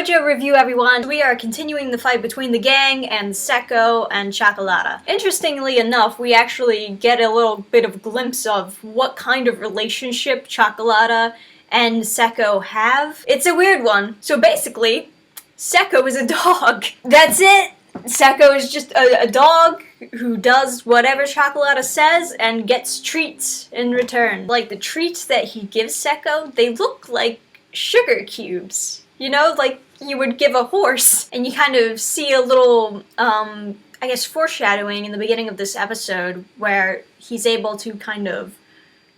Jojo review, everyone. We are continuing the fight between the gang and Seko and Chocolata. Interestingly enough, we actually get a little bit of a glimpse of what kind of relationship Chocolata and Seko have. It's a weird one. So basically, Seko is a dog. That's it! Seko is just a dog who does whatever Chocolata says and gets treats in return. Like, the treats that he gives Seko, they look like sugar cubes. You know, like you would give a horse. And you kind of see a little, I guess, foreshadowing in the beginning of this episode where he's able to kind of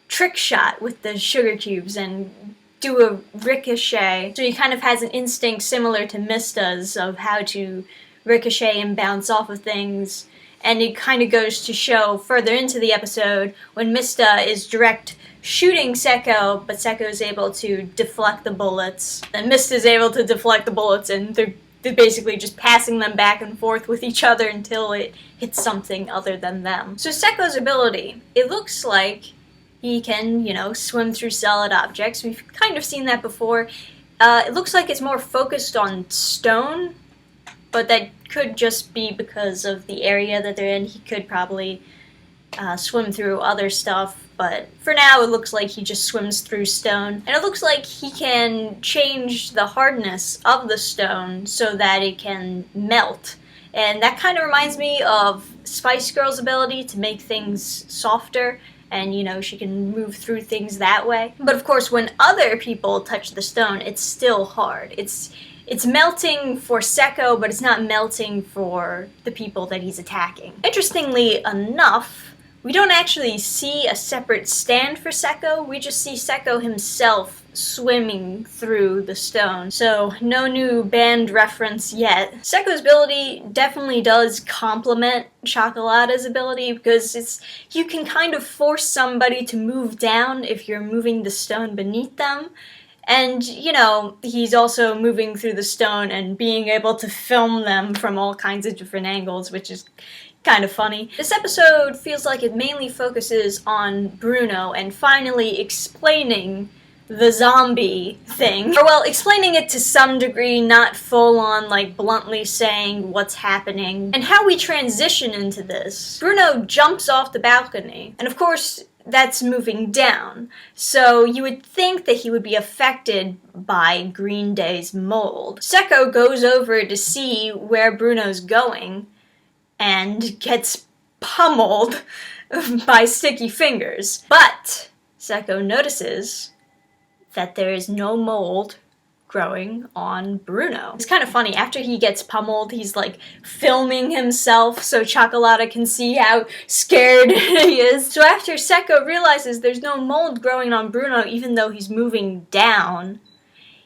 trick shot with the sugar cubes and do a ricochet. So he kind of has an instinct similar to Mista's of how to ricochet and bounce off of things. And it kind of goes to show further into the episode when Mista is direct shooting Seko, but Seko is able to deflect the bullets. And Mista is able to deflect the bullets, and they're basically just passing them back and forth with each other until it hits something other than them. So Seko's ability, it looks like he can, swim through solid objects. We've kind of seen that before. It looks like it's more focused on stone, but that could just be because of the area that they're in. He could probably swim through other stuff, but for now it looks like he just swims through stone. And it looks like he can change the hardness of the stone so that it can melt. And that kind of reminds me of Spice Girl's ability to make things softer, and she can move through things that way. But of course, when other people touch the stone, it's still hard. It's melting for Seko, but it's not melting for the people that he's attacking. Interestingly enough, we don't actually see a separate stand for Seko, we just see Seko himself swimming through the stone. So, no new band reference yet. Seko's ability definitely does complement Chocolata's ability because you can kind of force somebody to move down if you're moving the stone beneath them. And, he's also moving through the stone and being able to film them from all kinds of different angles, which is kind of funny. This episode feels like it mainly focuses on Bruno and finally explaining the zombie thing. Or, well, explaining it to some degree, not full on, bluntly saying what's happening. And how we transition into this. Bruno jumps off the balcony, and of course, that's moving down. So you would think that he would be affected by Green Day's mold. Seko goes over to see where Bruno's going and gets pummeled by sticky fingers. But Seko notices that there is no mold growing on Bruno. It's kind of funny, after he gets pummeled, he's filming himself so Chocolata can see how scared he is. So after Seko realizes there's no mold growing on Bruno even though he's moving down,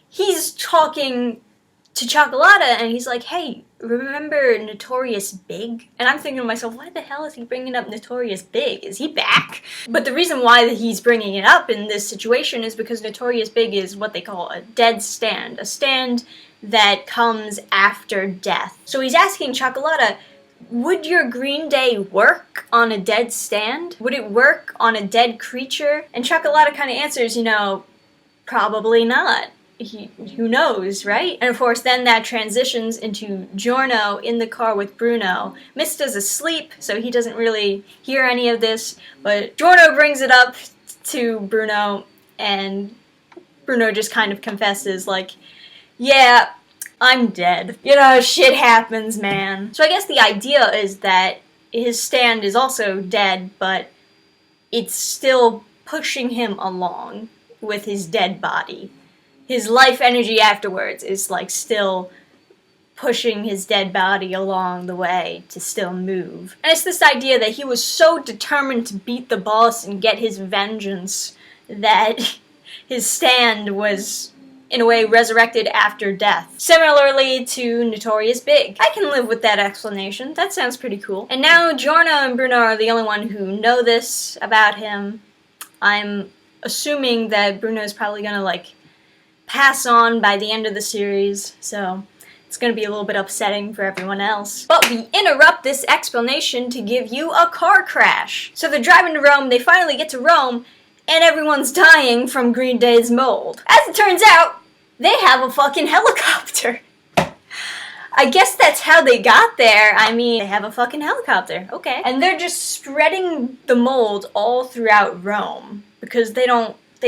he's talking to Chocolata and he's like, hey, remember Notorious Big? And I'm thinking to myself, why the hell is he bringing up Notorious Big? Is he back? But the reason why he's bringing it up in this situation is because Notorious Big is what they call a dead stand. A stand that comes after death. So he's asking Chocolata, would your Green Day work on a dead stand? Would it work on a dead creature? And Chocolata kind of answers, probably not. Who knows, right? And of course, then that transitions into Giorno in the car with Bruno. Mista's asleep, so he doesn't really hear any of this, but Giorno brings it up to Bruno, and Bruno just kind of confesses, yeah, I'm dead. Shit happens, man. So I guess the idea is that his stand is also dead, but it's still pushing him along with his dead body. His life energy afterwards is still pushing his dead body along the way to still move. And it's this idea that he was so determined to beat the boss and get his vengeance that his stand was, in a way, resurrected after death. Similarly to Notorious Big. I can live with that explanation. That sounds pretty cool. And now Giorno and Bruno are the only one who know this about him. I'm assuming that Bruno's probably gonna, pass on by the end of the series, so it's gonna be a little bit upsetting for everyone else. But we interrupt this explanation to give you a car crash. So they're driving to Rome, they finally get to Rome, and everyone's dying from Green Day's mold. As it turns out, they have a fucking helicopter. I guess that's how they got there. I mean, they have a fucking helicopter. Okay. And they're just spreading the mold all throughout Rome because they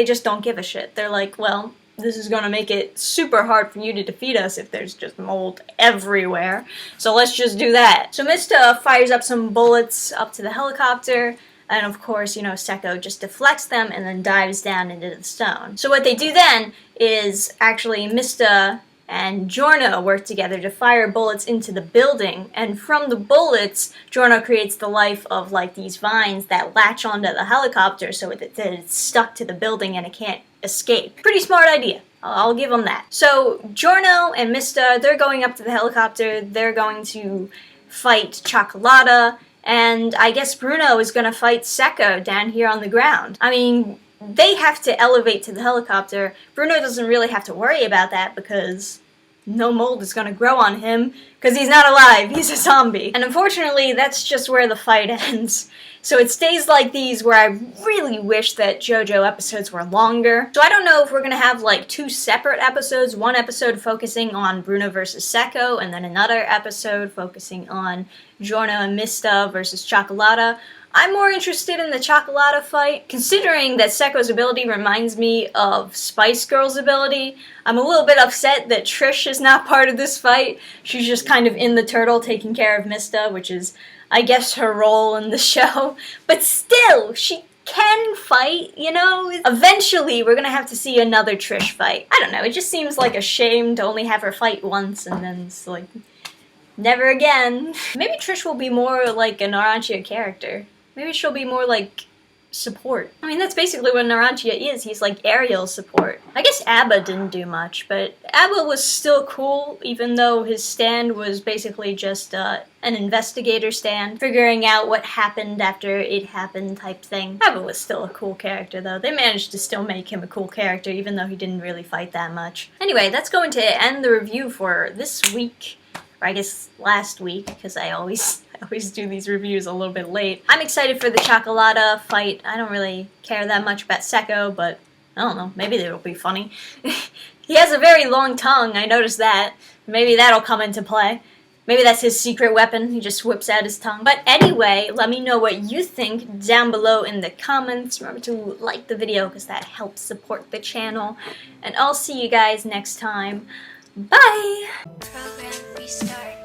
just don't give a shit. They're like, well, this is gonna make it super hard for you to defeat us if there's just mold everywhere. So let's just do that. So Mista fires up some bullets up to the helicopter. And of course, you know, Sekko just deflects them and then dives down into the stone. So what they do then is actually Mista and Giorno work together to fire bullets into the building, and from the bullets, Giorno creates the life of like these vines that latch onto the helicopter so that it's stuck to the building and it can't escape. Pretty smart idea. I'll give them that. So Giorno and Mista, they're going up to the helicopter, they're going to fight Cioccolata, and I guess Bruno is gonna fight Sekko down here on the ground. I mean, they have to elevate to the helicopter. Bruno doesn't really have to worry about that because no mold is gonna grow on him because he's not alive, he's a zombie. And unfortunately, that's just where the fight ends. So it's days like these where I really wish that JoJo episodes were longer. So I don't know if we're gonna have like 2 separate episodes, one episode focusing on Bruno versus Sekko, and then another episode focusing on Giorno and Mista versus Cioccolata. I'm more interested in the Cioccolata fight. Considering that Sekko's ability reminds me of Spice Girl's ability, I'm a little bit upset that Trish is not part of this fight. She's just kind of in the turtle taking care of Mista, which is, I guess, her role in the show. But still, she can fight, you know? Eventually, we're gonna have to see another Trish fight. I don't know, it just seems like a shame to only have her fight once and then it's like, never again. Maybe Trish will be more like a Narancia character. Maybe she'll be more like support. I mean, that's basically what Narancia is. He's like aerial support. I guess Abba didn't do much, but Abba was still cool, even though his stand was basically just an investigator stand, figuring out what happened after it happened type thing. Abba was still a cool character, though. They managed to still make him a cool character, even though he didn't really fight that much. Anyway, that's going to end the review for this week. Or I guess last week, because I always do these reviews a little bit late. I'm excited for the Cioccolata fight. I don't really care that much about Sekko, but I don't know, maybe it'll be funny. He has a very long tongue, I noticed that. Maybe that'll come into play. Maybe that's his secret weapon, he just whips out his tongue. But anyway, let me know what you think down below in the comments. Remember to like the video because that helps support the channel. And I'll see you guys next time. Bye! Program restart.